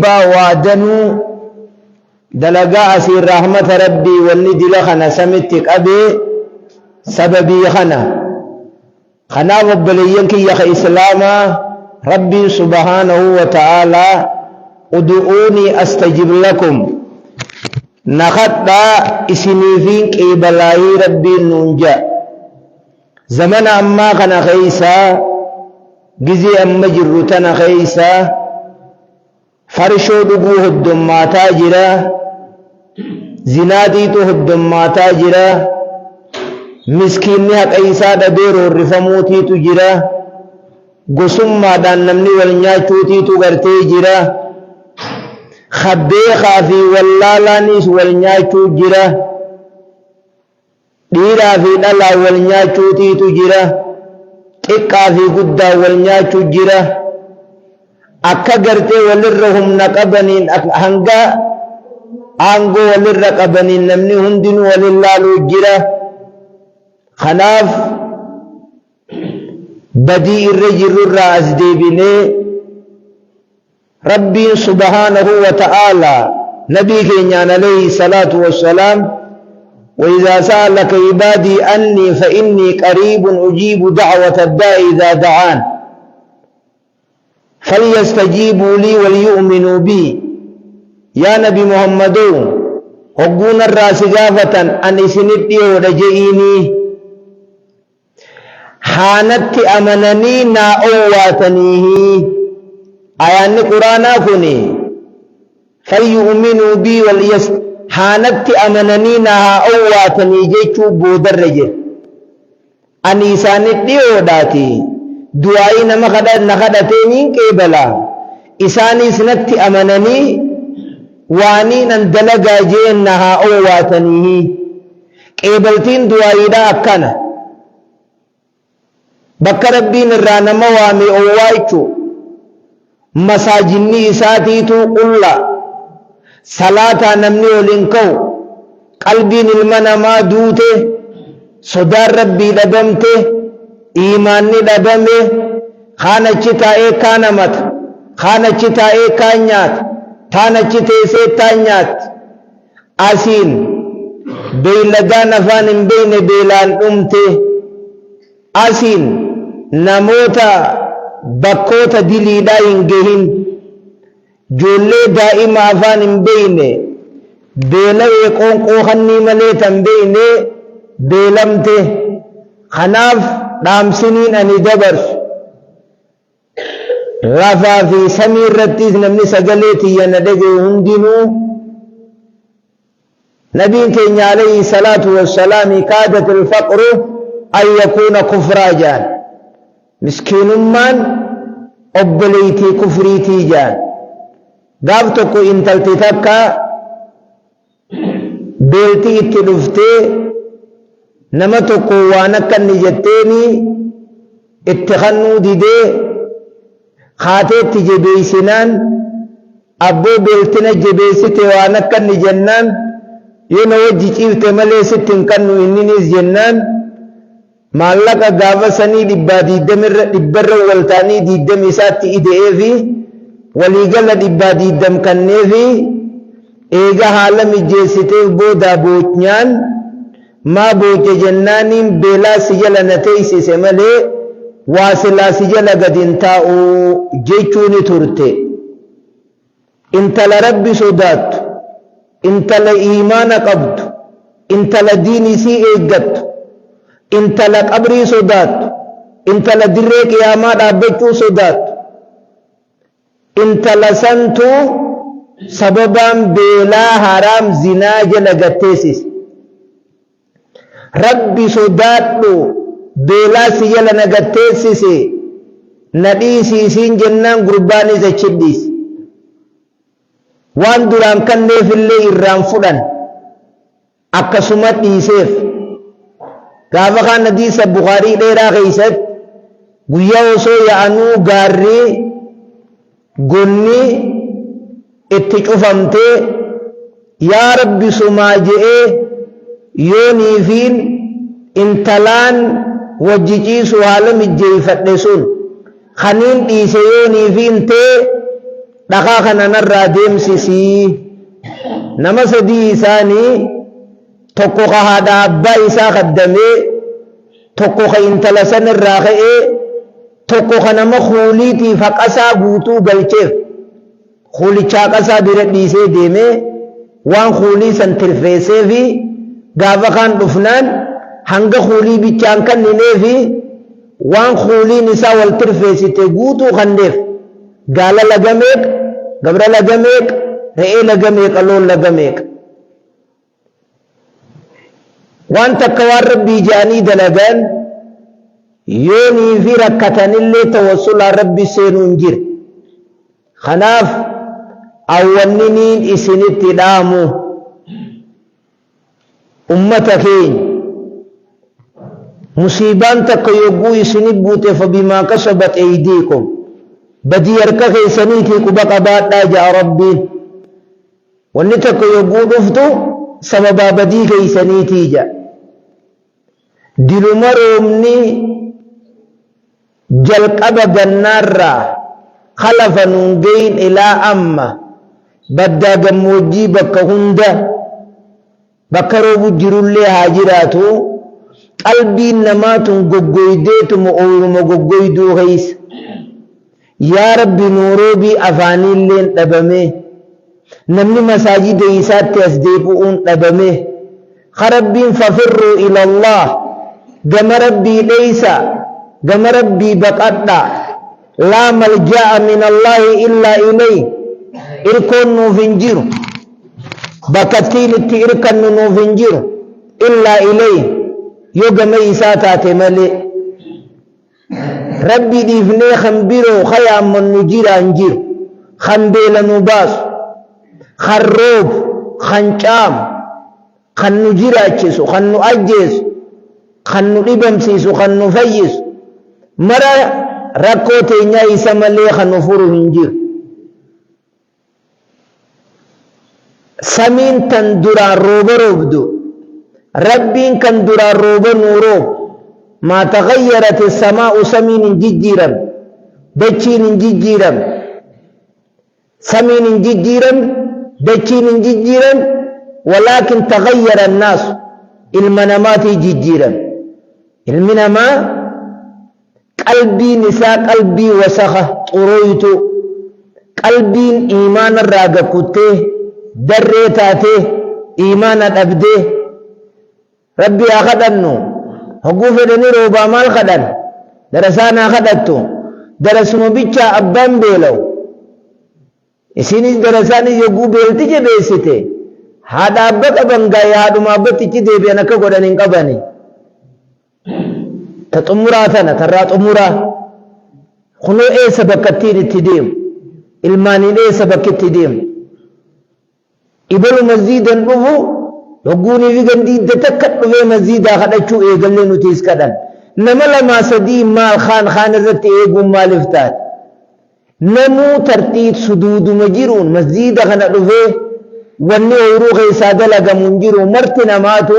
gubbaa waa danuu dalagaa asii rahmata rabbii wanni dila kana samitti qabee sababii kanaaf obboleeyyan kiyya ka islaamaa rabbiin subhaanahu wa ta'aalaa ud'uunii astajib lakum nakadhaa isiniifiin qeebalaayii rabbiin nuun ja'a zamana ammaa kana keeysaa gizii amma jirru tana keeysaa farshoo dhuguu hoddommaataa jira zinaatiitu hoddommaataa jira miskiinni haqa isaa dhabee roorrifamuutiitu jira gosummaadhaan namni wal nyaachuutiitu gartee jira khabbeekaa fi wallaalaanis wal nyaachuu jira dhiiraa fi dhalaa wal nyaachuutiitu jira xiqqaa fi guddaa wal nyaachuu jira akka gartee walirra humna qabaniin hanga aangoo walirra qabaniin namni hundinuu walin laaluu jira kanaaf badii irra jirrurraa as deebinee rabbiin subhaanahu wa ta'aalaa nabii keenyaan alayhi salaatu wassalaam وإذا سألك عبادي أني فإني قريب أجيب دعوة الداء إذا دعان فليستجيبوا لي وليؤمنوا بي يا نبي محمد هقون الراس غافة أن سنتي ورجئيني حانت أمنني نا أواتنيه آيان قرانا كني فليؤمنوا بي حانت أمنني نا أواتني جيشو بودر رجئ أني سانتي وداتي دعائي نما نخدتين كيبلا إساني سنتي أمنني واني نندلقا جينها أواتنيه كيبلتين دعائي دا أكنا بك ربين الرانما وامي أوايتو مساجني إساتيتو قلا صلاة نمني ولنكو قلبين المنما دوته صدار ربي لبمته إيماني لبمه خانة چتائے کانمت خانة چتائے کانیات تانا چتے سے تانیات آسین بیلدان افان بین بیلان امتے آسین نموتا بکوتا دلی دائن گہن جولے دائم افان بین بیلوے قون قوخنی ملیتا بین بیلمتے خناف دامسنين أني دبر رفا في سمير رتيز نمني سقليتي يندقي هندنو نبي كين عليه الصلاة والسلام كادت الفقر أن يكون كفراجان مسكين من أبليتي كفريتي جان قابتكو انتلتي تكا بيلتي اتلفتي نمتكو وانكا نجتيني اتخنو ديدي خاتت جبيسنان أبو بيلتنا جبيسي وانكا نجنان ينو وجيشيف تمالي ستن كنو إنينيس جنان مالكا غافساني دبا ديدمر دبر والتاني ديدم إساتي إيدئي في وليقل دبا ديدم كني في إيغا حالم جيسيتيف بودا بوتنيان ما بوجه جنانين بلا سجل نتيسي سمالي واسلا سجل قد انتاؤ جيشوني ترتي انت لربي صدات انت لإيمان قبض انت لديني سي ايقت انت لقبري صدات انت لدريك يامات عبتو صدات انت لسنتو سببا بلا حرام زنا جلغتيسيس ربي صداتو بلا سيلا نغتيسيسي نديسي سين جنان قرباني زچديس وان دران كنه في اللي إرام فلان أكسمت ديسيف كافقان نديس بخاري ديرا غيست قياوسو يعنو غاري قني اتشوفمتي يا ربي سماجئي يوني فين انتلان وجيجيسو عالم الجيفت لسون خنين ديسي يوني فين تي dhagaa kana narraa deemsisii nama sadii isaanii tokko ka haadha abbaa isaa qaddamee tokko ka intala san irraa ka'ee tokko ka nama kuuliitiif haqasaa guutuu galcheef kuulichaa qasaa bira dhiisee deemee waan kuulii san tirfeessee fi gaafa kaan dhufnaan hanga kuulii bichaan kanninee fi waan kuuliin isaa wal tirfeessite guutuu kanneef gaala lagameeq gabra lagameeq re'ee lagameeq loon lagameeq waan takka waan rabbii jaanii dalagan yoonii fi rakkatanillee tawassulaa rabbi seenuun jira kanaaf awwanniniin isinitti dhaamu ummata keenya musiibaan takka yogguu isinit buute fabimaa kasabat aydiikum badii harka keessaniitii quba qabaadhaa ja'a rabbiin wanni takka yogguu dhuftu sababaa badii keessaniitii ja'a diluma roobni jalqaba gannaarraa khalafa nuun geyin ilaa amma baddaa gammoojjii bakka hunda bakka roobu jirullee haa jiraatu qalbiin namaatun goggoydeetuma ooluma goggoyduu keeysa yaa rabbi nuuroobii afaaniilleen dhabame namni masaajida isaatti as deebi'uun dhabame karabbiin fafirruu ilallah gama rabbii dheeysa gama rabbii baqadha laa malja'a min allaahi illaa ilay irkoon nuuf hin jiru bakkattiin itti irkannu nuuf hin jiru illaa ilay yoo gama isaa taate malee rabbii dhiifnee kan biroo kayaammannu jiraan jiru kan beela nu baasu kan roobu kan caamu kan nu jiraachisu kan nu ajjeesu kan nu dhibamsiisu kan nu fayyisu mara rakkoo teenyaa isa malee kan nu furu hin jiru samiin tan duraan rooba roobdu rabbiin kan duraan rooba nuu roobu maa taghayyarat as-samaa'u samiin hin jijjiiram dachiin hin jijjiiram samiin hin jijjiiram dachiin hin jijjiiram walaakin taghayyara annaasu ilma namaatii jijjiiram ilmi namaa qalbiin isaa qalbii wasakha xuroytu qalbiin iimaana irraa gakkuttee darree taatee iimaana dhabdee rabbi haa kadhannu hogguu fedhanii roobaa maal kadhan darasaan haa kadhattu darasuma bichaa abbaan beelaw isinis darasaanis yogguu beelti jabeessite haadha abba qaban gaa'ee haadhuma abbatichi deebi'an akka godhan hin qabani ta xumuraa tana tarraa xumuraa kunoo eessa bakkattiin itti deemu ilmaaniin eessa bakkitti deemu ibalu masjiidan dhufu yogguunii fi gandiidda takka dhufee masjiidaa kadhachuu eegallee nutiis kadhan nama lamaa sadii maal kaan irratti eeguun maaliif taate namuu tartiib suduuduma jiruun masjiida kana dhufee wanni ooyiruu keessaa dalagamuun jiru marti namaatu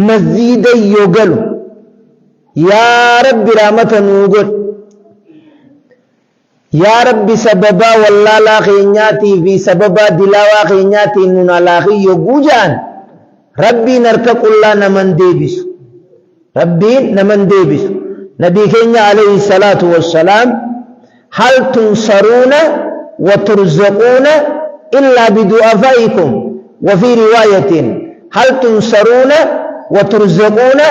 masjiida yoo galu yaa rabbi raamata nuu godh yaa rabbi sababaa wallaalaa keenyaatii fi sababaa dilaawaa keenyaatiin nun alaaqii yogguu jaan rabbiin harka qullaa naman deebisu rabbiin naman deebisu nabii keenya alayhi salaatu wassalaam hal tunsaruuna wa turzaquuna illaa bidu'afaa'ikum wa fi riwaayatin hal tunsaruuna wa turzaquuna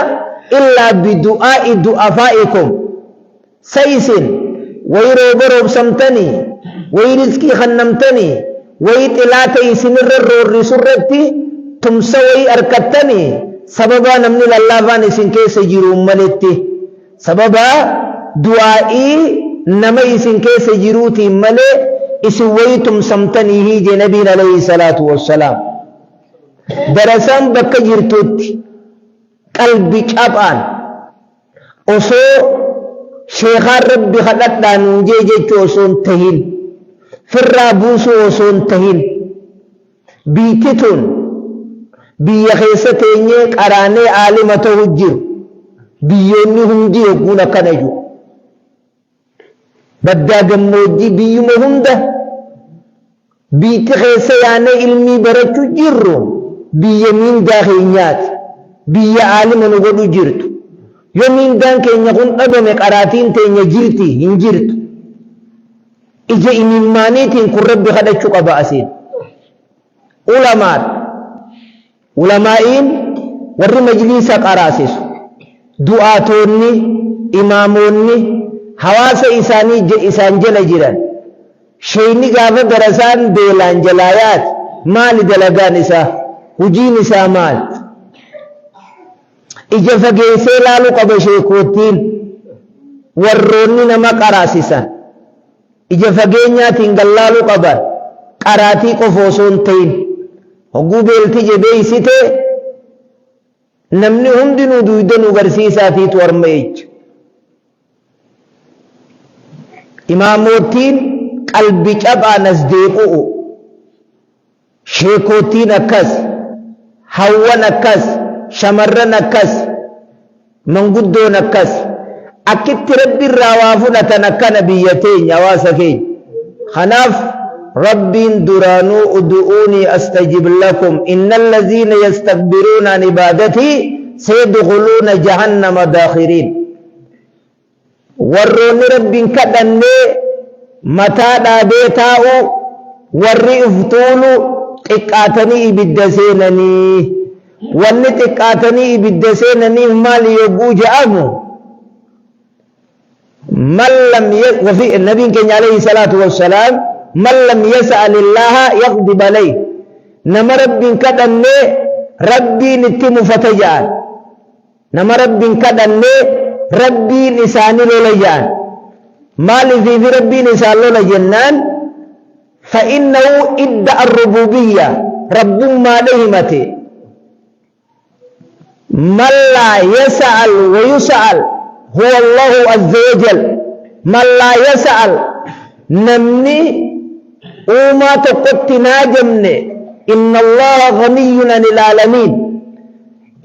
illaa bidu'aa'i du'afaa'ikum sayisin way rooba roobsamtanii way rizqii kennamtanii way xilaata isinirra roorrisurratti tumsa way arkattanii sababaa namni lallaafaan isin keessa jiruun maletti sababaa du'aa'ii nama isin keessa jiruutiin malee isin way tumsamtanii hiije nabiin alayhi salaatu wassalaam darasaan bakka jirtutti qalbi cabaan osoo sheekhaan rabbi kadhadhaan nuunjee jechuu osoo hin tahin firraa buusuu osoo hin tahin biitti tun biyya keessa teenyee qaraanee aalima ta'u jiru biyyoonni hundi yogguun akkana jiru baddaa gammoojjii biyyuma hunda بيت خيسيان علمي برچو جرو بيمين داخينيات بي عالم نقول جرت يمين دان كين يكون أبو قراتين تين جرتي هنجرت إجا إمامانيتين كرب خدت شو قباسين علماءين ور مجلس قراسس دعاتوني إماموني حواس إساني إسان جل جيران شيني غافة درسان بيلان جلايات مال دلقان إسا هجين إسا مال إجا فقيسي لالو قبا شيكوتين وروني نما قراسسا إجا فقينياتين قلالو قبا قراتي قفوسون تين هقو بيلتي جبيسيتي نمني هم دنو دويدنو غرسيساتي تورميج إماموتين قلبي جبع نزديقو شيكوتين أكس هوان أكس شمرن أكس منقدون أكس أكد ربي الروافنة تنكى نبيتين يواسكين خناف رب درانو ادعوني استجب لكم ان الذين يستكبرون عن عبادتي سيدخلون جهنم داخرين ورون رب كدن متى دابيتاو ور افتولو تقاتني بالدسينني ون تقاتني بالدسينني مال يبو جامو من لم وفي النبي كان عليه الصلاه والسلام من لم يسأل الله يغضب عليه نما رب كدن ربي نتم فتجان نما رب كدن ربي نسان لولجان مال في ربي نسان لولجنان فإنه ادعى الربوبية رب ما لهمته من لا يسأل ويسأل هو الله عز وجل من لا يسأل نمني وما تقت ناجمني إن الله غني عن العالمين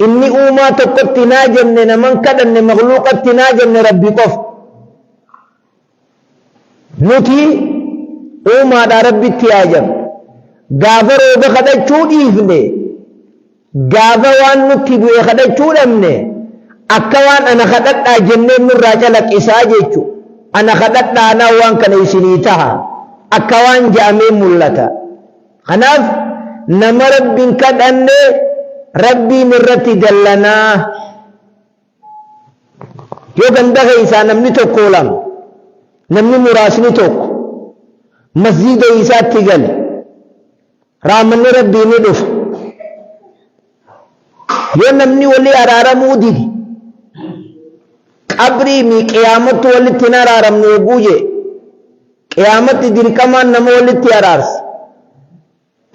إني وما تقت ناجمني نمن كدن مخلوقت ناجمني ربي قف نتي وما دا ربي تياجم غافروا بخدت شوديفني غافوان نتي بخدت شودمني أكوان أنا خدت أجنني من راجلك إساجيشو أنا خدت أنا وان كان يسنيتها أكوان جامع ملتا خناف نما رب كدن ربي مرتي دلنا يو گندا إيسا نمني تو كولم نمني مراسني توك مسجد إيسا تيغل رامن ربي ندف يو نمني ولي أرارا مودي قبري مي قيامت ولي تنار آرام نوبوجي قيامت دركمان نمو ولي أرارس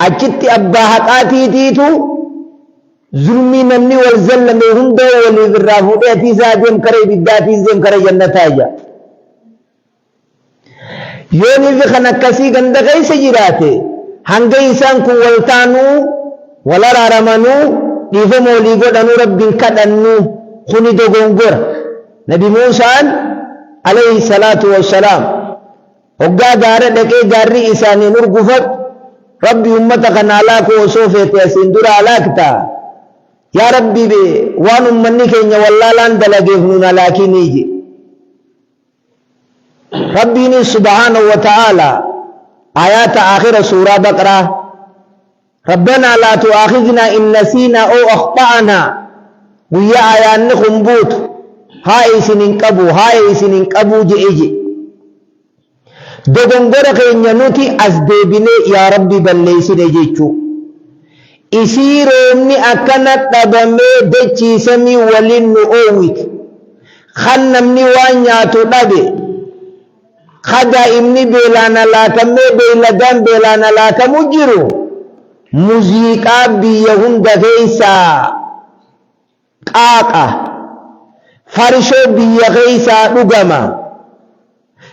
أجت أبا حقاتي تيتو ظلمي نمني والزلم هندو ولي بالرافو ديتي سادم كري بداتي زم كري جنة آجا يوني في خنكسي گندگي سجراته هنگي إسان كو والتانو ولا رارمانو ديفو موليگو دانو رب كدنو خوني دو گونگور نبي موسى عليه الصلاة والسلام وقا غارة لكي غاري إساني نور قفت ربي أمتك نالاك وصوفة يسندر علاكتا يا ربي بي وان أمني كينيا والله لان دلقه نالاكي نيجي ربي سبحانه وتعالى آيات آخر سورة بقرة ربنا لا تؤاخذنا إن نسينا أو أخطأنا ويا آيان خنبوت هاي سنين قبو جئجي dogongora keenya nuti as deebine yaa rabbi balleessine jechuu isii roobni akkana dhabamee dachiisamii waliin nu oowwite kan namni waan nyaatu dhabe daa'imni beelaan alaakamee beeyladaan beelaan alaakamu jiru muuziqaa biyya hunda keessaa qaaqa farshoo biyya keessaa dhugama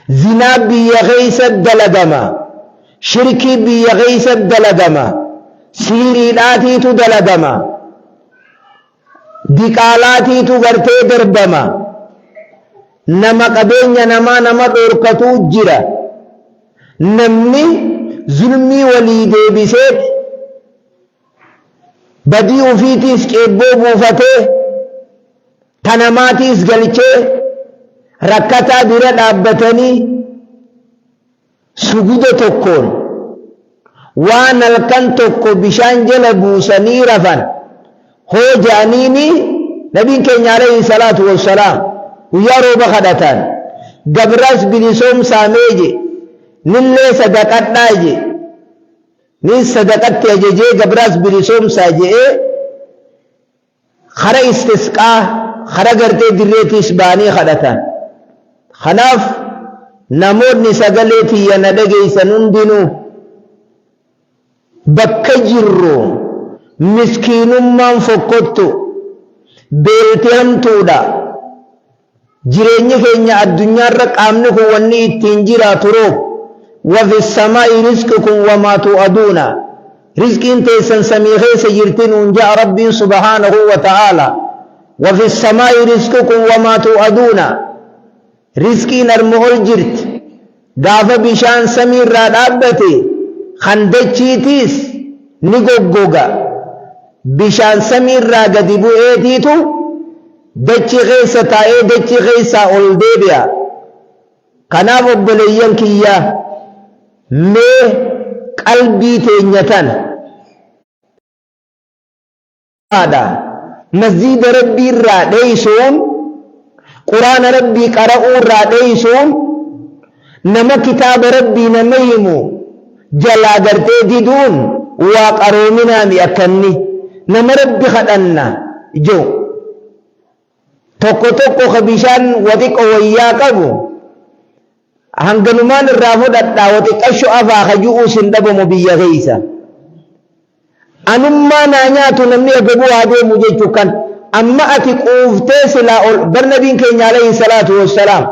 زنا بيغيس الدلدما شركي بيغيس الدلدما سيريداتي تدلدما ديقالاتي تغرتي دربما نما قبين نما دوركتو جرا نمني zulmii walii deebisee badii ufiitiis qeebboo buufatee tanamaatiis galchee rakkataa bira dhaabbatanii suguda tokkoon waan halkan tokko bishaan jala buusanii rafan hoo jaaniini nabiin keenya alayhi salaatu wassalaam guyyaa rooba kadhatan gabras bilisoomsaa meeje nillee sadaqadhaa je nin sadaqatti ajajee gabras bilisoomsaa je'ee khara istisqaa khara gartee dirreetiis baanii kadhatan. Kanaaf namoonni sagalee tiyya na dhageessan hundinuu bakka jirru miskiinummaan fokkottu beelti hamtuudha. Jireenyi keenya addunyaarra qaamni kun wanni ittiin jiraatu roob wafi samaa'i rizqikum wamaa tu'aduuna rizqiin teessan samii keessa jirti nuun ja'a rabbiin subhaanahu wa ta'aala wafi samaa'i rizqikum wamaa tu'aduuna rizqiin arma ol jirti gaafa bishaan samiirraa dhaabbate handachiitiis ni goggoga bishaan samiirraa gadi bu'eetiitu dachi keessa taa'ee dachi keessaa ol deebi'a. Kanaaf obboleeyyan kiyya mee qalbii teenya tana masjiida rabbii irraa dheeysuun quraana rabbii qara'uu irraa dheeysuun nama kitaaba rabbii nama himu jalaa gartee diduun waa qaroominaami akkanni nama rabbi kadhanna ijoo tokko tokko ka bishaan waxiqqo wayyaa qabu hanganumaan irraa fudhadhaa waxiqqasho afaa ka ju'uu sin dhabamu biyya keeysa anummaa naa nyaatu namni agabuu haa deemu jechuu kan amma ati quuftee silaa ol bar nabiin keenya alayhi salaatu wassalaam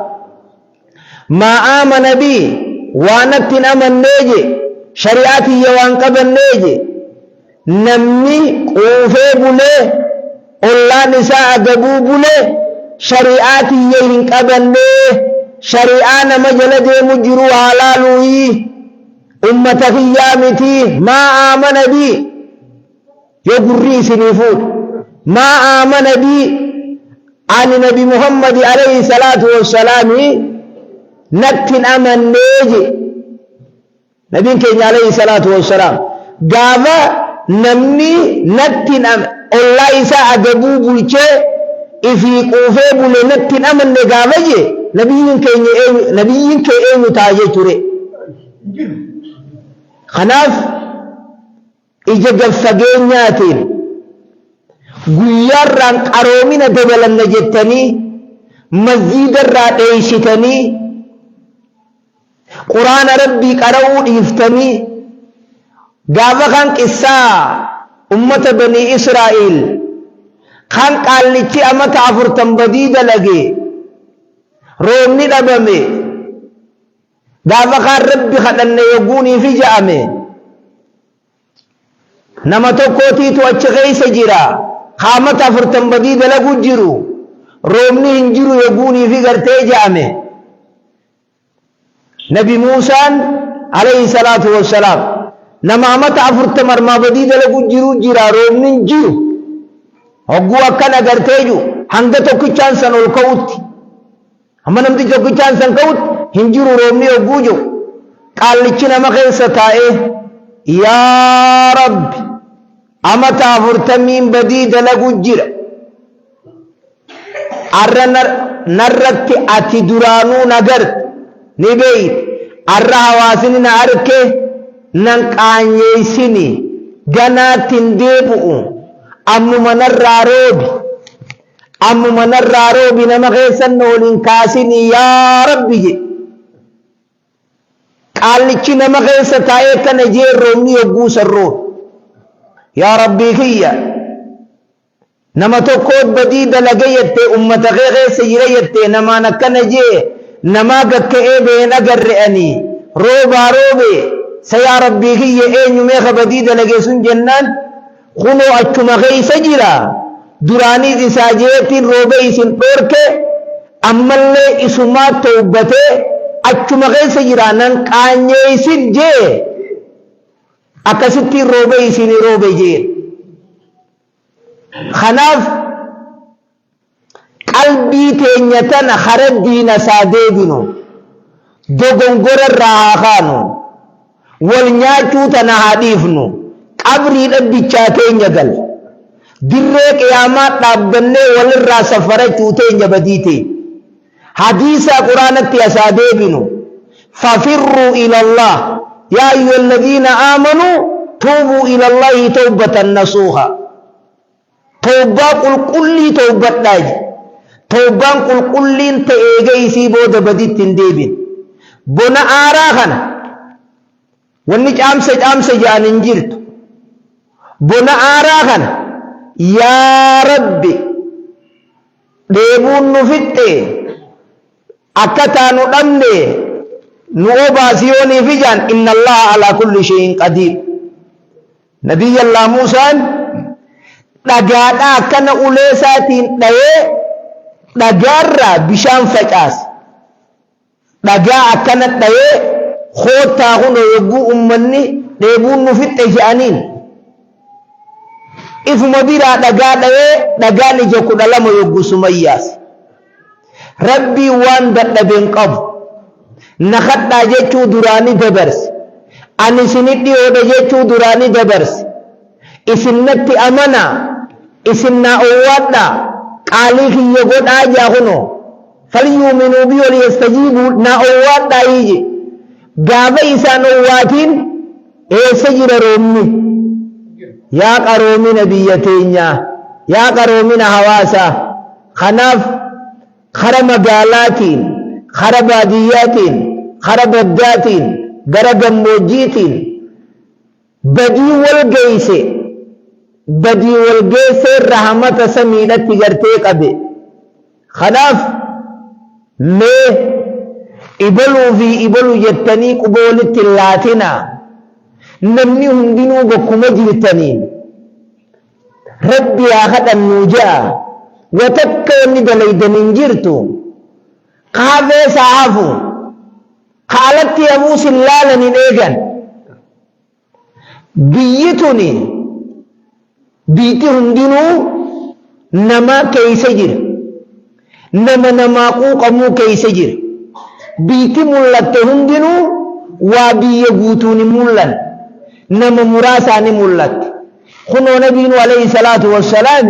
maa aamana bii waan attin amannee je shari'aa tiyya waan qabannee je namni quufee bulee ollaan isaa agabuu bulee shari'aa tiyya hin qabannee shari'aa nama jala deemu jiru haalaaluuyi ummata kiyyaa miti maa aamana bii yoo gurri isinii fuudhu maa aamana bii ani nabi muhammadi alayhi salaatu wassalaami nattin amannee je nabiin keenya alayhi salaatu wassalaam gaafa namni nattin ollaa isaa agabuu bulchee ifii quufee bule nattin amanne gaafa je nabiyyiin kee eenyu ta'a jechuudha. Kanaaf ija gaffageenyaatiin guyyaarraan qaroomina dabalanna jettanii masjiidarraa dheeysitanii quraana rabbii qara'uu dhiiftanii gaafa kan qissaa ummata banii Israa'eel kan qaallichi amata 40 badii dalage roobni dhabame gaafa kan rabbi kadhanne yogguunii fi ja'ame nama tokkootiitu achi keessa jira amata 40 badii dalagu jiru roobni hin jiru yogguunii fi gartee ja'ame nabi Muusaan alayhi salaatu wassalaam nama amata 40 armaa badii dalagu jiru jira roobni hin jiru hogguu akkana gartee jiru hanga tokkichaan san ol ka'utti amma namti tokkichaan san ka'utti hin jiru roobni hogguu jiru qaallichi nama keessa taa'ee yaa rabbi amata 40 badii dalagu jira arra narratti ati duraanuu nagarte ni beeyte arra hawaasni na arke nan qaanyeeysini ganaattin deebu'u ammuma narraa roobi nama keessan waliin kaasini yaa rabbi je qaallichi nama keessa taa'ee kana jee roobni yogguu sarroo yaa rabbii kiyya nama tokkoot badii dalage jettee ummata kee keessa jira jettee namaan akkana jee namaa gakka'ee been agarre'anii roobaa roobe sa yaa rabbii kiyya eenyu meeqa badii dalage sun jennaan kunoo achuma keessa jira duraaniis isaa jeetiin roobe isin dhoorke ammallee isumaa tawbatee achuma keessa jira nan qaanyeeysin jee akkasitti roobe isin roobe jeen khanaaf qalbii teenya tana hara diina isaa deebinu dogongora irraa haa kaanu wal nyaachuu tana haa dhiifnu qabrii dhabbichaa teenya gal dirree qiyaamaa dhaabbannee walirraa safarachuu teenya badiite hadiisa quraanatti asaa deebinu fafirruu ila Allah yaa ayyuhalladhiina aamanuu tuubuu ila Allahi tawbatan nasuuha tawbaa qulqullii tawbadhaa توبان قل قلين تأيجي بودا بديت تنديبين بنا آراخنا ونج أمس جان انجلت بنا آراخنا يا ربي ديبون نفتي أكتانو نمني نوبا سيوني فجان إن الله على كل شيء قدير نبي الله موسى نجادا كان أوليساتين دايه dhagarra bishaan facaas dhagaa akkana dhayee khootaa huno yogguu ummanni dheebuun nu fixxe jedhaniin ifuma biraa dhagaa dhayee dhagaan ija 12 yogguu Sumayyaas rabbii waan dadhabeen qabu na kadhaa jechuu duraanii dabarse ani isinit dhiyoodha jechuu duraanii dabarse isinnatti amanaa isinnaa owwaadhaa قاليك يقول آجا هنو فليؤمنوا بي وليستجيبوا نا أوات دايجي قابا إسان أواتين سجر رومي يا قرومي نبيتين يا قرومي هواسا خناف خرم قالاتين خرب بادياتين خرب الداتين قرب موجيتين بدي والقيسي بدي والجيس رحمة سمينة تجرتي قبي خلاف ما إبلو في إبلو جتني قبول التلاتنا نمني هندينو بكم جلتنين ربي أخذ النجاة وتكوني دليد من جرتو قاذي صحافو قالت يا موسى اللالة نيجان بيتني بيتي هندينو نما كيسجر نما قوقمو كيسجر بيتي ملت هندينو وابي يبوتوني ملن نما مراساني ملت خنو نبينا عليه الصلاة والسلام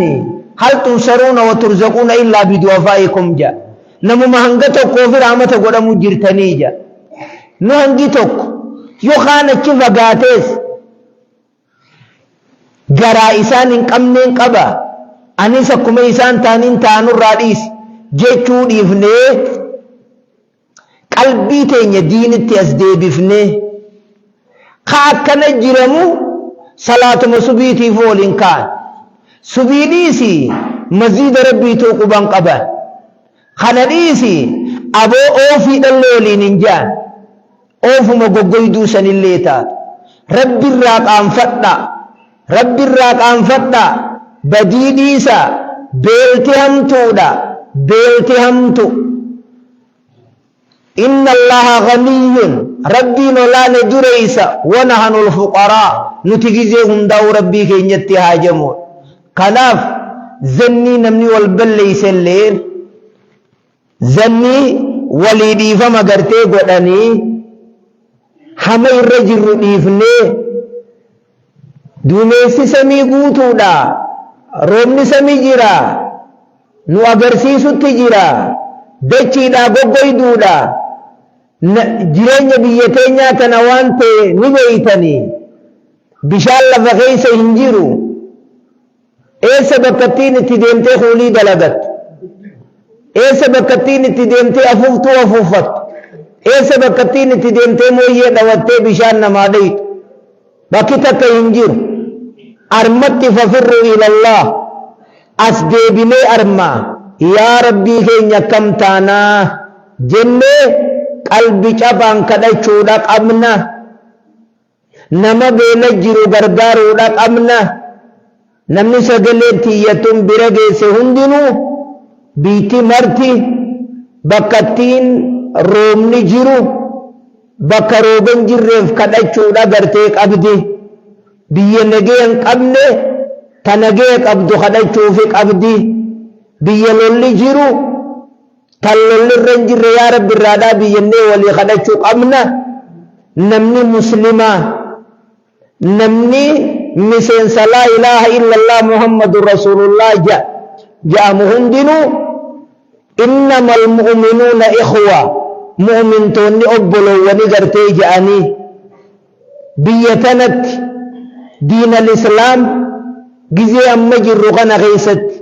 هل تنصرون وترزقون إلا بدوافائكم جا نما مهنگتو كوفر آمتا قدمو جرتني جا نهنگتو يخانة چفقاتيس garaa isaan hin qabneen qaba anis akkuma isaan taaniin taanurraa dhiis jechuu dhiifnee qalbii teenya diinitti as deebifnee ka akkana jiramu salaatuma subiitiif waliin kaan subii dhiisi masjiida rabbiituu quban qaban kana dhiisi aboo oofii dhallee waliin hin jaan oofuma goggoyduu sanillee taatu rabbirraa qaanfadha رب الراقان فتا بديديسا بيلتهمتودا بيلتهمتو إن الله غني ربي نولا ندريسا ونحن الفقراء نتجزيهم داو ربي كي نتهاجمون كناف زني نمني والبلي سلين زني وليدي فما قرتي قدني حمي الرجل رديفني duumessi samii guutuudha roobni samii jira nu agarsiisutti jira dachiidhaa goggoyduudha jireenya biyya teenyaa tana waan ta'e ni beeytanii bishaan lafa keessa hin jiru eessa bakkattiin itti deemtee huulii dalagattu eessa bakkattiin itti deemtee afuuftuu afuuffattu eessa bakkattiin itti deemtee mooyyee dhawattee bishaan namaa dhaytu bakki takka hin jiru armatti fafirru ilallah as deebinee arma yaa rabbii keenya kam taanaa jennee qalbi cabaan kadhachuudha qabna nama beela jiru gargaaruudha qabna namni sagalee tiyyatuun bira geesse hundinuu biitti marti bakkattiin roobni jiru bakka rooban jirreef kadhachuudha gartee qabdi biyya nageen qabne ta nagee qabdu kadhachuufi qabdi biyya lolli jiru tan lolli irra hin jirre yaa rabbi irraa dhaabi jennee walii kadhachuu qabna. namni muslimaa namni miseensa laa ilaaha illallah muhammadun rasulullah ja'amu hundinuu innamal mu'minuuna ikhwa mu'mintoonni obbolowwani gartee ja'anii biyya tanatti diin al-islaam gizee amma jirru kana keessatti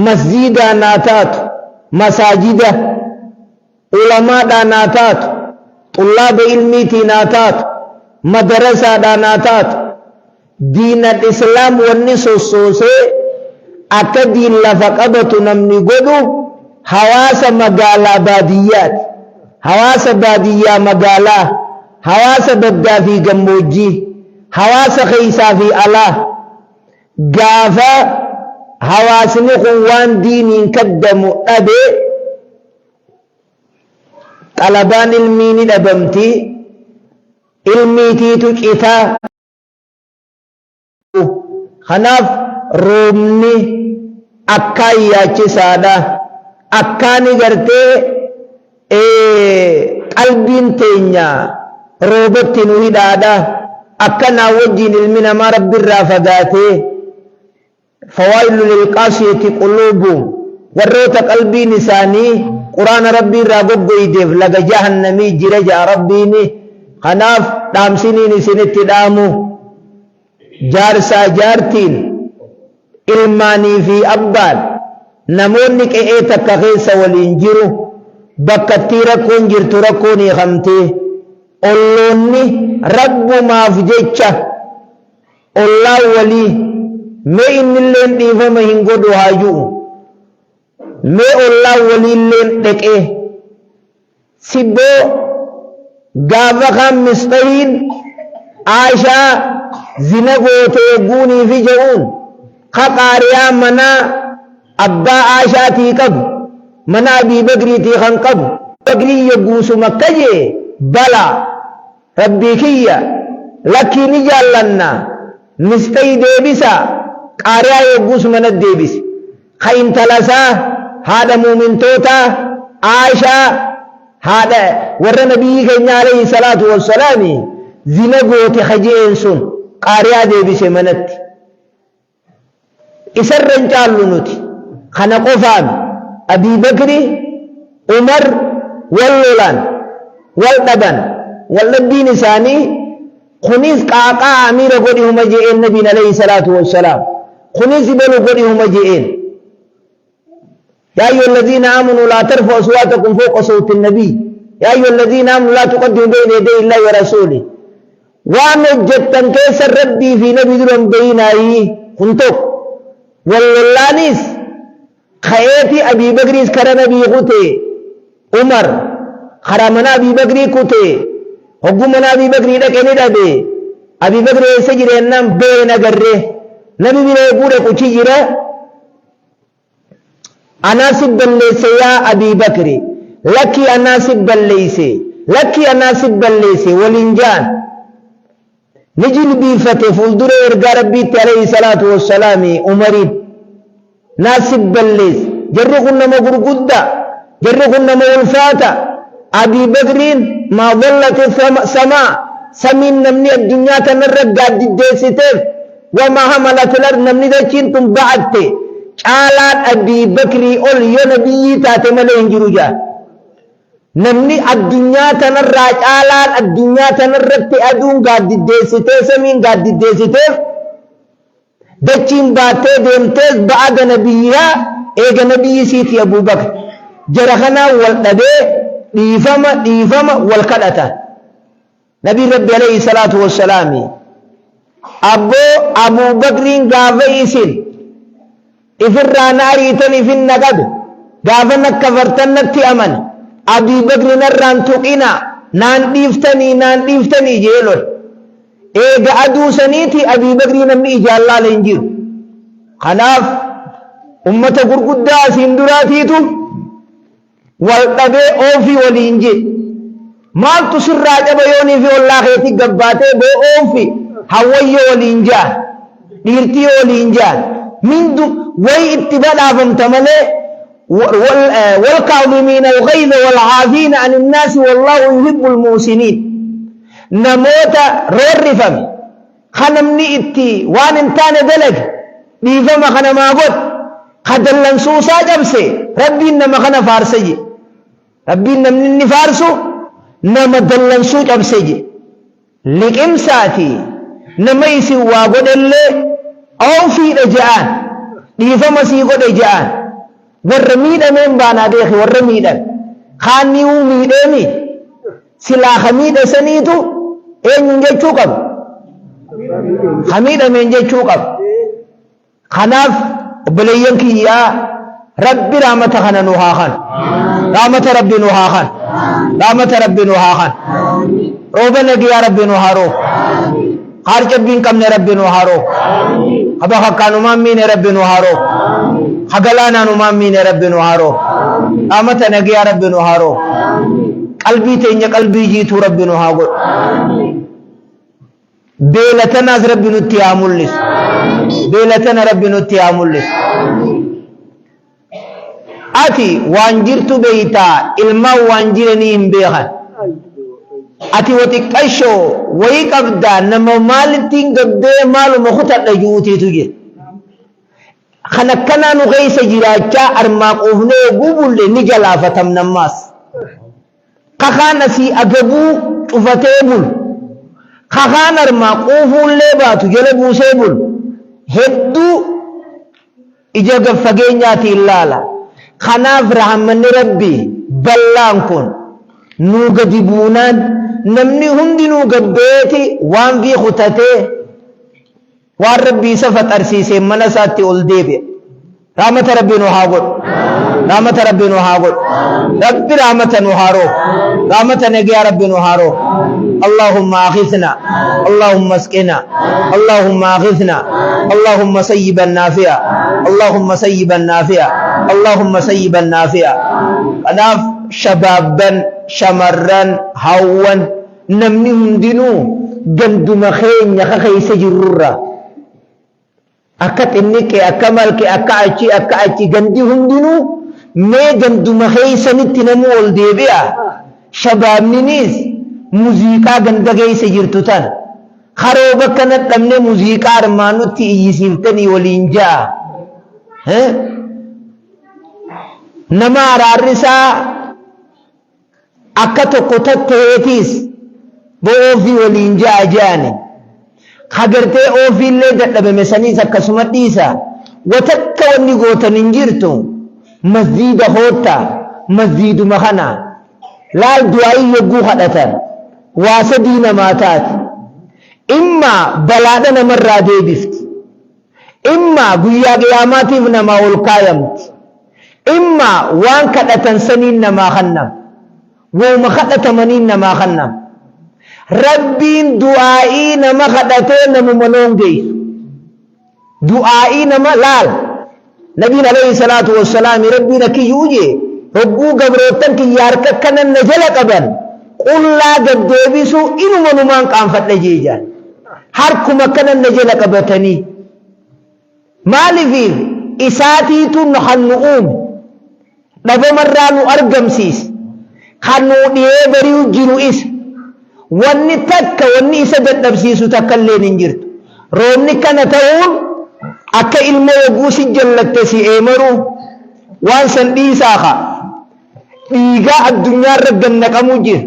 masjidaa naa taatu masaajida ulamaadhaa naa taatu xullaaba ilmiitii naa taatu madarasaadhaa naa taatu diin al-islaam wanni sossoosee akka diin lafa qabatu namni godhu hawaasa magaalaa baadiyyaati hawaasa baadiyyaa magaalaa hawaasa baddaa fi gammoojjii hawaasa keessaa fi alaa gaafa hawaasni kun waan diiniin kaddamu dhabe xalabaan ilmii ni dhabamti ilmiitiitu citaa kanaaf roobni akkaan yaachisaadha akkaani gartee qalbiin teenya roobatti nu hidhaadha akkanaa wajjiin ilmi namaa rabbiirraa fagaatee fawaa'ilu lilqaasiyati quluubuhum warroota qalbiin isaanii quraana rabbiirraa goggoydeef laga jahannamii jira ja'a rabbiini kanaaf dhaamsiniin isinitti dhaamu jaarsaa jaartiin ilmaanii fi abbaan namoonni qe'ee takka keessa waliin jiru bakkattii rakkoon jirtu rakkoon hiikamtee olloonni rabbumaaf jecha ollaan walii mee innilleen dhiifama hin godhu haa ji'u mee ollaan waliilleen dheqee sibboo gaafa kan mistahiin aashaa zina gootee guunii fi je'uun kaqaariyaa manaa abbaa aashaatii qabu mana abii bagriitii kan qabu bagrii yogguusuma akka jee balaa rabbii kiyya lakkii ni jaallanna mistahii deebisa qaariyaa yogguus mana deebise ka intalasaa haadha muumintootaa aashaa haadha warra nabiyyi keenya alayhi salaatu wassalaami zina goote hajeen sun qaariyaa deebise manatti isarra hin caallu nuti kana qofaan abii bakri umar wal lolan wal dhaban wal dhabbiin isaanii kunis qaaqaa amiira godhi huma je'een nabiin alayhi salaatu wassalaam kunis balu godhi huma je'een يا أيها الذين آمنوا لا ترفعوا أصواتكم فوق صوت النبي يا أيها الذين آمنوا لا تقدموا بين يدي الله ورسوله وامجدتن كيس ربي في نبي درهم بيناي كنتك واللانيس خياتي أبي بكر كرا نبي قتي عمر خرامنا أبي بكر قتي حكمنا أبي بكر لكني دبي أبي بكر سجر النام بين قره نبي بنا يقول كشي جرا أنا سب الليس يا أبي بكر لكي أنا سب الليس لكي أنا سب الليس والإنجان نجل بيفتي فولدر إرقى ربي عليه الصلاة والسلام عمري ناسب الليس جرقنا مغرقودة جرقنا مولفاتا أبي بكر ما ظلت السماء سمين نمني الدنيا تنرق قد الديستيف وما هملت الأرض نمني دچينتم بعدتي caalaan abii bakrii ol yoo nabiyyi taate malee hin jiru jaa namni addunyaa tanarraa caalaan addunyaa tanarratti aduun gaaddiddeessitee samiin gaaddiddeessiteef dachiin baattee deemtees ba'ada nabiyyaa eega nabiyyi siiti abuu bakr jara kanaan wal dhabee dhiifama wal kadhatan nabii rabbi alayhi salaatu wassalaami abboo abuu bakriin gaafa isin ifirraa naariitan ifin naqadu gaafa nakkafartannatti aman abii bakri narraan tuqina naan dhiiftanii jeelol eega aduu saniiti abii bakri namni ijaallaala hin jiru kanaaf ummata gurguddaa asiin duraatiitu wal dhabee oofii waliin je maaltu sirraa caba yoonii fi ollaa keetii gabbaatee boo oofi hawayyo waliin jaan dhiirtii waliin jaan mindu way itti badhaafamta malee والكاظمين الغيظ والعافين عن الناس والله يحب المحسنين نموت رورفم خنمني اتي وان انتان دلج ديفم خنما قد خدلن سوسا جبسي ربي انما خنا فارسي ربي انما فارسو نما دلن سو جبسي لكم ساتي نما يسي واقود اللي او في رجعان ديفم سيقود رجعان ورميدا من بانا ديخي ورميدا خاني وميدني سلا خميدا سنيتو اين ينجو قب خميدا من ينجو قب خناف بلينك يا ربي رحمة خنا نوحاخن رحمة ربي نوحاخن رحمة ربي نوحاخن روبنا يا ربي نوحارو خارج بين كم ربي نوحارو أبا خكانو مامين ربي نوحارو خغلانا نمامين ربي نوحارو رحمة يا ربي نوحارو قلبي تينيا قلبي جيتو ربي نوحاغو بيلتنا ربي نتيامولس بيلتنا ربي نتيامولس ati wanjirtu beita ilma wanjirani imbehan ati wati kasho way qabda nama malitin gabde malu makhuta dajuti tuje khana kana nu gaysa jiracha arma qofne gubulle ni jala fatam namas khana si agabu tufatebul khana arma qofulle batu jalabu sebul heddu ijaga fagenyati illala خناف رحمن ربي بلان كون نوغا ديبونان نمني هندي نوغا بيتي وان في خطته وان ربي سفت أرسيسي منساتي أولديبي رحمة ربي نوحاقود رحمة ربي نوحاقود ربي رحمة نوحارو رحمة نجي ربي نوحارو اللهم أغثنا اللهم اسقنا اللهم أغثنا اللهم سيبا نافعا اللهم سيبا نافعا اللهم سيبا نافعا أناف شبابا شمرا هوا نمني هندنو جند مخين يخي سجرورا أكت إنك أكملك أكاعي جندي هندنو ما جند مخين سنتنا مول ديبيا شباب نينيس موسيقى جند جاي سجرتوتان خروبا كانت لمن موسيقى أرمانو تي يسيفتني ولينجا ها نما رارسا أكتو قطت تهيتيس بوفي ولينجا جاني خبرتي أوفي اللي دقب مسانيسا كسمت ديسا وتكا ونقوتا ننجرتو مسجد خوتا مسجد مخنا لا الدعائي يقو خدتا واسدين ماتات إما بلادنا مرة ديبفت إما قويا قياماتي فنما والقايمت إما وان كدتن سنين نما خنم وما خدت منين نما خنم ربين دعائي نما خدتين نما منون جيس دعائي نما لال نبينا عليه الصلاة والسلام ربي نكي يوجي ربو قبروتن كي يارك كنن نجل قبن قل لا قد ديبسو إنو منمان قام فتل جيجان هركما كنن نجل قبتني مالي فيه إساتي تنحن نؤوم دبا مرانو أرقم سيس خانو ديه بريو جيرو إس واني تكا واني إسادت نفسيسو تكالي ننجرت رومني كان تقول أكا إلما يقوسي جلت سي إيمرو وانسان إيساخا إيغا الدنيا رقم نقمو جير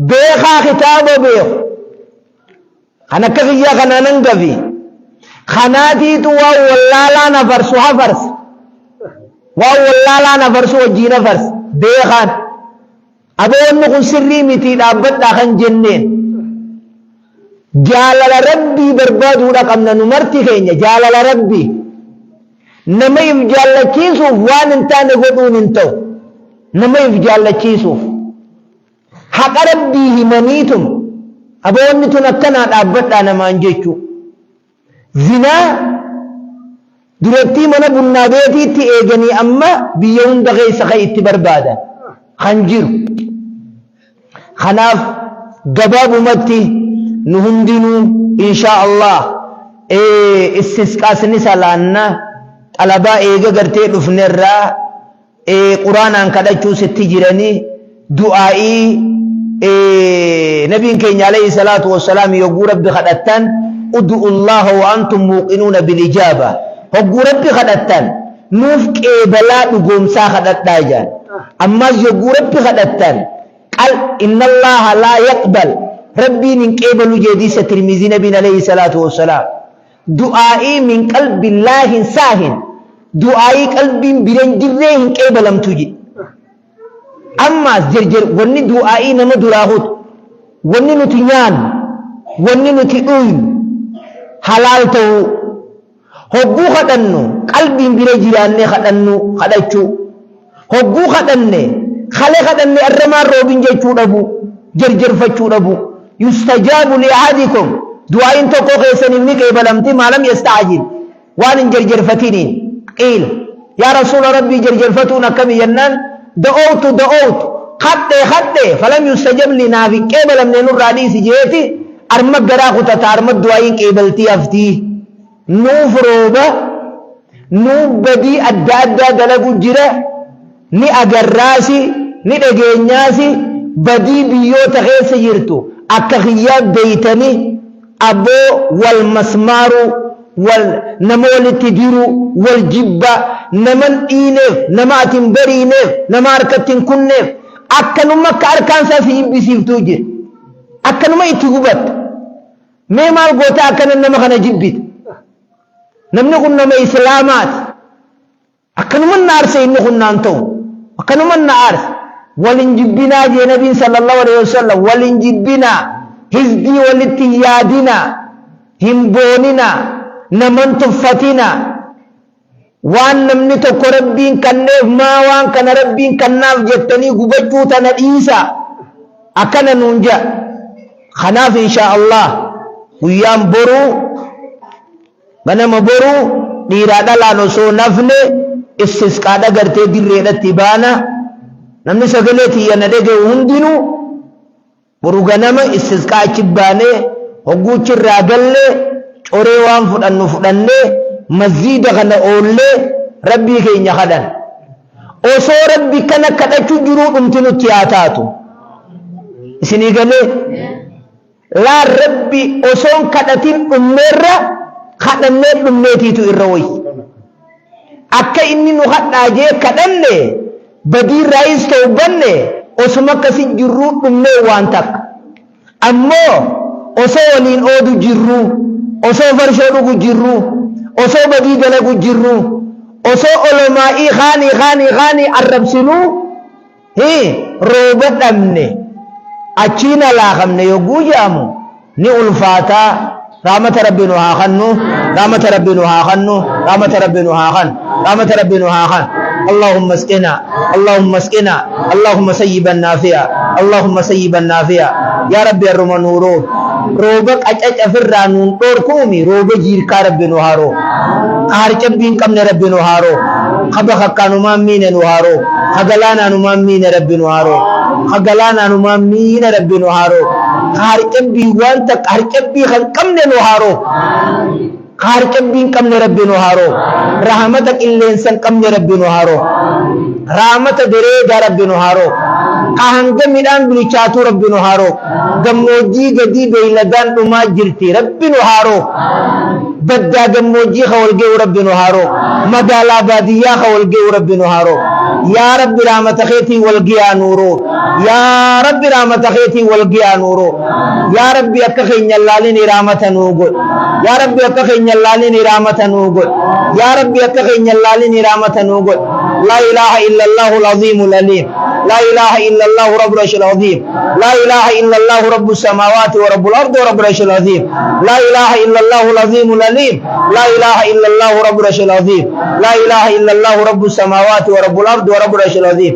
بيخا خطابو بيخ خانا كفيا خانا ننقفي خاناتي تو والله لا نفرس وحفرس والله لا نفرس وجي نفرس بيخان أبو أنكم سري متي لابد أخن جنين جالل ربي برباد ودك أمنا نمرتي خيني جالل ربي نما يفجال كيسوف وان انتان قدون انتو نما يفجال كيسوف حق ربي همانيتم أبو أنتو نكنا لابد أنا ما انجيشو زنا درتي من بنا بيتي تي ايجني اما بيوم دغي سخي اتبربادا خنجر خناف قباب متي نهندنو إن شاء الله استسقاء سنسالانا طلبا إيغا غرتي دفنرا قرآن كدچو ستجرني دعائي نبي كين عليه الصلاة والسلام يقول رب خدتان ادعوا الله وأنتم موقنون بالإجابة يقول رب خدتان نوف كيبلا دقوم سا خدتاجان أما يقول رب خدتان قال إن الله لا يقبل ربي من كيبل جديس ترمزي نبي عليه الصلاة والسلام دعائي من قلب الله ساهن دعائي قلبي بلن جرين كيبلم تجي أما زرجر وني دعائي نما دراهوت وني نتيان وني نتيون حلال تو هبو خدنو قلبي بلن جراني خدنو خدچو هبو خدني خلي خدني الرمان روبين جيچو دبو جرجر فچو دبو يستجاب لأحدكم دعائي انتو خيسن ابني كيبلمتي ما لم يستعجل وان جرجر فتينين قيل يا رسول ربي جرجر فتونا كم ينان دعوت خطي فلم يستجب لنا في قبل من نور راديس جيتي ارمد دراخو تتارمد دعائين قبلتي افتي نوف روبا نوف بدي أدى دلقو جرى ني أقراسي ني دقينياسي بدي بيو تغيس جرتو أكا غياب بيتني أبو والمسمارو والنمول التديرو والجبة نمن إينف نمات برينف نماركت كنف أكا نمك أركان ساسي بسيفتو جي أكا نما إتقوبت ميمال قوتا أكا نما خنا جبت نمني قلنا ما إسلامات أكا نما النار سيدنا قلنا أنتو أكا نما النار ولنجبنا جي نبي صلى الله عليه وسلم ولنجبنا حزبي ولتيادنا همبوننا نمن تفتنا وان نمني تكو ربين كنف ما وان كان ربين كناف جتني قبجو تنديسا أكنا ننجا خناف إن شاء الله ويام برو بنما برو ديرادا لانوسو نفني استسقادا غرتي ديريدا تبانا نمني سغلتي يندege hundinu برو غنما استسقا چبانه هغو چراغله چوري وان فدانو فدانه مسجد غنا اوله ربي كينيا خدان اوسو ربي كنا كدچو جرو دمتنو تياتاتو اسني غله لا ربي اوسون كدتين امرا خدنه دمنيتيتو الروي akka inni nu hadaaje kadanne badi rais tawbanne osuma kasi jirru dumme wantak ammo oso walin odu jirru oso farsho dugu jirru oso badi dalagu jirru oso ulama'i khani arabsinu he roba damne achina la khamne yogu jamu ni ulfata رحمة ربنا هاخنو رحمة ربنا هاخنو رحمة ربنا هاخن رحمة ربنا هاخن اللهم اسقنا اللهم اسقنا اللهم سيبا نافعا اللهم سيبا نافعا يا رب يا رمانورو روبك أجأج أفرانون طور كومي روبك جيركا ربنا هارو خارجب بين كم ربنا هارو خبخكا نمامين نهارو خغلانا نمامين ربنا هارو خغلانا نمامين ربنا هارو خارجبي وانت خارجبي كم نهارو خارجبي كم ربنا هارو رحمتك إلا إنسان كم ربنا هارو رحمت دريد ربنا هارو أهنگ ميدان بلچاتو ربنا هارو گموجي گدي بيلدان ما جرتي ربنا هارو بدا گموجي خولگي ربنا هارو مدالا باديا خولگي ربنا هارو يا رب رحمت خيتي والگيا نورو يا رب رحمت خيتي والگيا نورو يا رب يكخي نلالي رحمت نوغل يا رب يكخي نلالي رحمت نوغل يا رب يكخي نلالي رحمت نوغل لا إله إلا الله العظيم العليم لا إله إلا الله رب العرش العظيم لا إله إلا الله رب السماوات ورب الأرض ورب العرش العظيم لا إله إلا الله العظيم العليم لا إله إلا الله رب العرش العظيم لا إله إلا الله رب السماوات ورب الأرض ورب العرش العظيم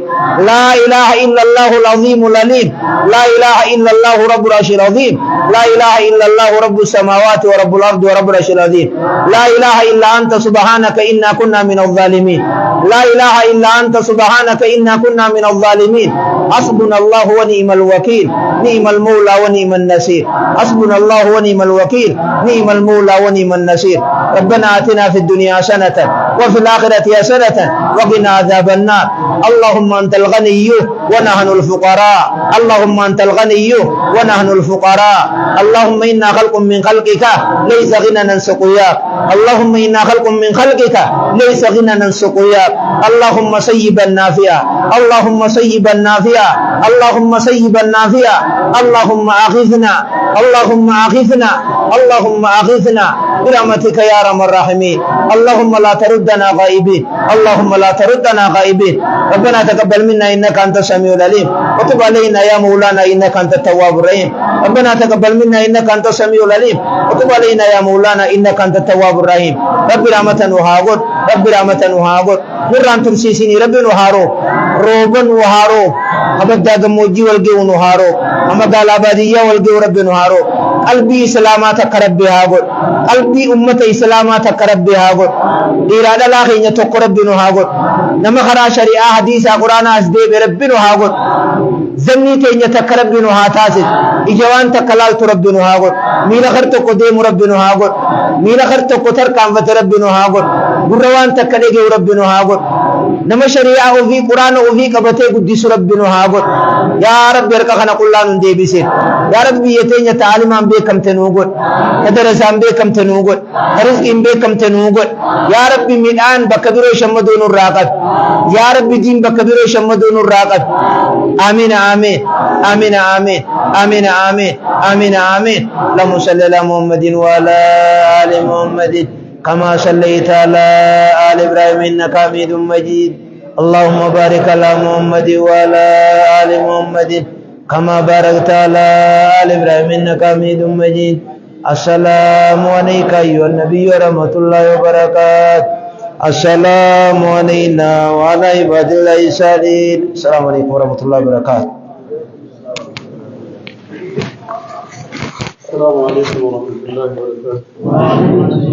لا إله إلا الله العظيم العليم لا إله إلا الله رب العرش العظيم لا إله إلا الله رب السماوات ورب الأرض ورب العرش العظيم لا إله إلا أنت سبحانك إنا كنا من الظالمين لا إله إلا أنت سبحانك إنا كنا من الظالمين الظالمين حسبنا الله ونعم الوكيل نعم المولى ونعم النصير حسبنا الله ونعم الوكيل نعم المولى ونعم النصير ربنا آتنا في الدنيا حسنة وفي الآخرة حسنة وقنا عذاب النار اللهم أنت الغني ونحن الفقراء اللهم أنت الغني ونحن الفقراء اللهم إنا خلق من خلقك ليس غنى عن سقياك اللهم إنا خلق من خلقك ليس غنى عن سقياك اللهم سيبا نافعا اللهم سيبا نافعا اللهم سيبا نافعا اللهم أغثنا اللهم أغثنا اللهم أغثنا برحمتك يا أرحم الراحمين اللهم لا تردنا غائبين اللهم لا تردنا غائبين ربنا تقبل منا إنك أنت السميع العليم وتب علينا يا مولانا إنك أنت التواب الرحيم ربنا تقبل منا إنك أنت السميع العليم وتب علينا يا مولانا إنك أنت التواب الرحيم رب رحمة وهاغد رب رحمة وهاغد نران تمسيسيني رب وهارو روبا وهارو أبدا قموجي والقيو نهارو أما قال أبادية والقيو رب نهارو قلبي سلاماتك ربي هاغد قلبي أمتي سلاماتك ربي هاغد إرادة لا خينة تقرب نهاغد نما خرا شريعة حديثة قرآن أزدي برب نهاغد زمني كينة تقرب نهاتاسد إجوان تقلال ترب نهاغد مين خرتك ديم رب نهاغد مين خرتك تركان فترب نهاغد قروان تقلق رب نهاغد نما شريعة وفي قرآن وفي قبطي قدس رب نهاغد يا رب يركا خنا قلان دي بسير يا رب يتين تعلمان بيكم تنوغد كدرسان بيكم تنوغد رزقين بيكم تنوغد يا رب من آن بكبيرو شمدون الراقب يا رب دين بكبيرو شمدون الراقب آمين آمين آمين آمين آمين آمين آمين آمين اللهم صل على محمد وعلى آل محمد كما صليت على آل إبراهيم إنك حميد مجيد اللهم بارك على محمد وعلى آل محمد كما باركت على آل إبراهيم إنك حميد مجيد السلام عليك أيها النبي ورحمة الله وبركاته السلام علينا وعلى عباد الله الصالحين السلام عليكم ورحمة الله وبركاته السلام عليكم ورحمة الله وبركاته